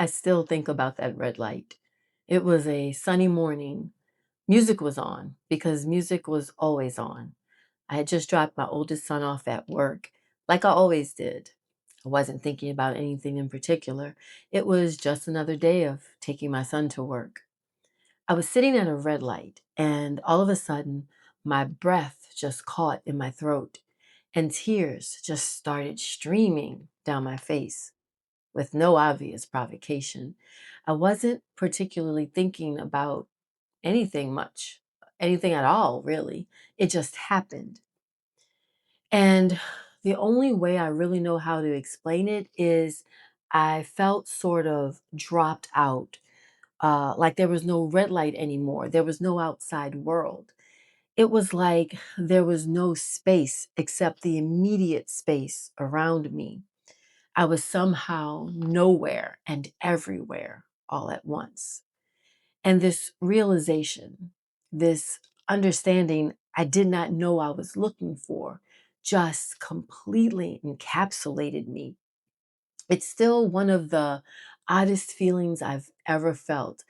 I still think about that red light. It was a sunny morning. Music was on because music was always on. I had just dropped my oldest son off at work, like I always did. I wasn't thinking about anything in particular. It was just another day of taking my son to work. I was sitting at a red light, and all of a sudden, my breath just caught in my throat, and tears just started streaming down my face with no obvious provocation. I wasn't particularly thinking about anything much, anything at all, really. It just happened. And the only way I really know how to explain it is I felt sort of dropped out, like there was no red light anymore. There was no outside world. It was like there was no space except the immediate space around me. I was somehow nowhere and everywhere all at once. And this realization, this understanding I did not know I was looking for, just completely encapsulated me. It's still one of the oddest feelings I've ever felt.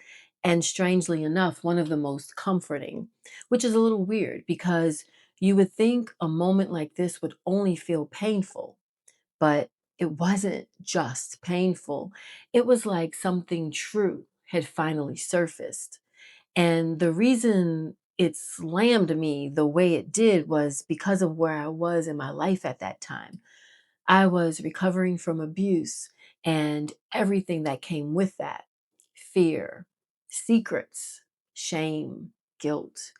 And strangely enough, one of the most comforting, which is a little weird because you would think a moment like this would only feel painful, but it wasn't just painful. It was like something true had finally surfaced. And the reason it slammed me the way it did was because of where I was in my life at that time. I was recovering from abuse and everything that came with that: fear, secrets, shame, guilt.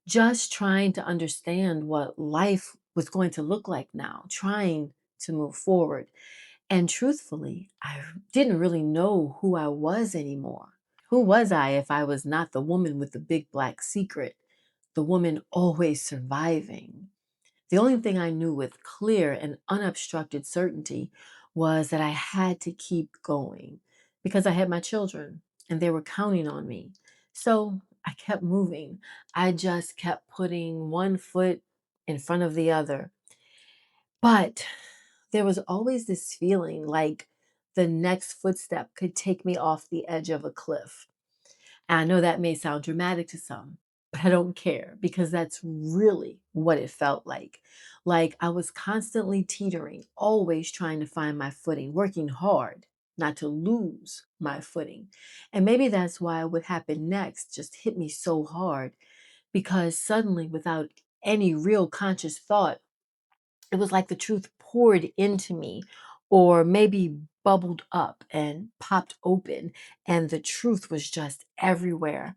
Just trying to understand what life was going to look like now, trying to move forward. And truthfully, I didn't really know who I was anymore. Who was I if I was not the woman with the big black secret, the woman always surviving? The only thing I knew with clear and unobstructed certainty was that I had to keep going because I had my children and they were counting on me. So I kept moving. I just kept putting one foot in front of the other. But there was always this feeling like the next footstep could take me off the edge of a cliff. And I know that may sound dramatic to some, but I don't care because that's really what it felt like. Like I was constantly teetering, always trying to find my footing, working hard not to lose my footing. And maybe that's why what happened next just hit me so hard because suddenly, without any real conscious thought, it was like the truth poured into me, or maybe bubbled up and popped open, and the truth was just everywhere.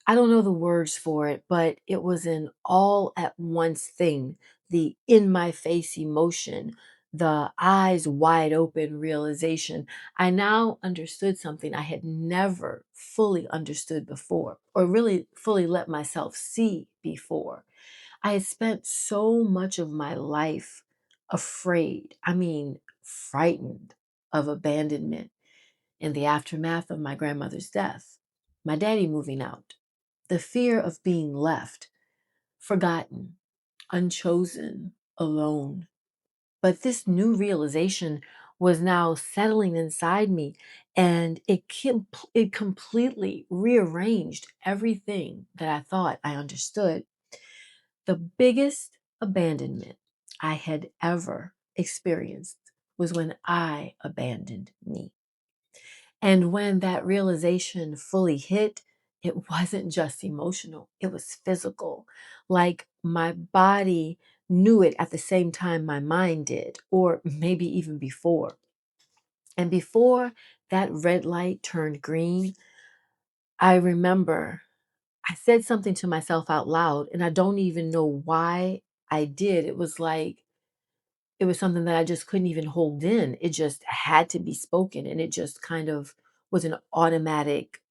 I don't know the words for it, but it was an all at once thing, the in my face emotion, the eyes wide open realization. I now understood something I had never fully understood before, or really fully let myself see before. I had spent so much of my life afraid, frightened of abandonment in the aftermath of my grandmother's death, my daddy moving out, the fear of being left, forgotten, unchosen, alone. But this new realization was now settling inside me, and it completely rearranged everything that I thought I understood. The biggest abandonment I had ever experienced was when I abandoned me. And when that realization fully hit, it wasn't just emotional, it was physical. Like my body knew it at the same time my mind did, or maybe even before. And before that red light turned green, I remember I said something to myself out loud, and I don't even know why I did. It was like it was something that I just couldn't even hold in. It just had to be spoken, and it just kind of was an automatic,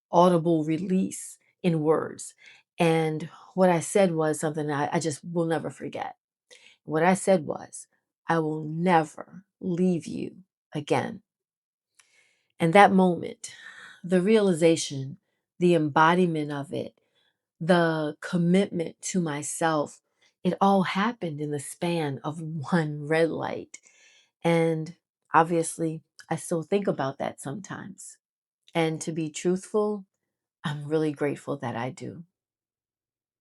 audible release in words. And what I said was something I just will never forget. What I said was, I will never leave you again. And that moment, the realization, the embodiment of it, the commitment to myself, it all happened in the span of one red light. And obviously, I still think about that sometimes. And to be truthful, I'm really grateful that I do.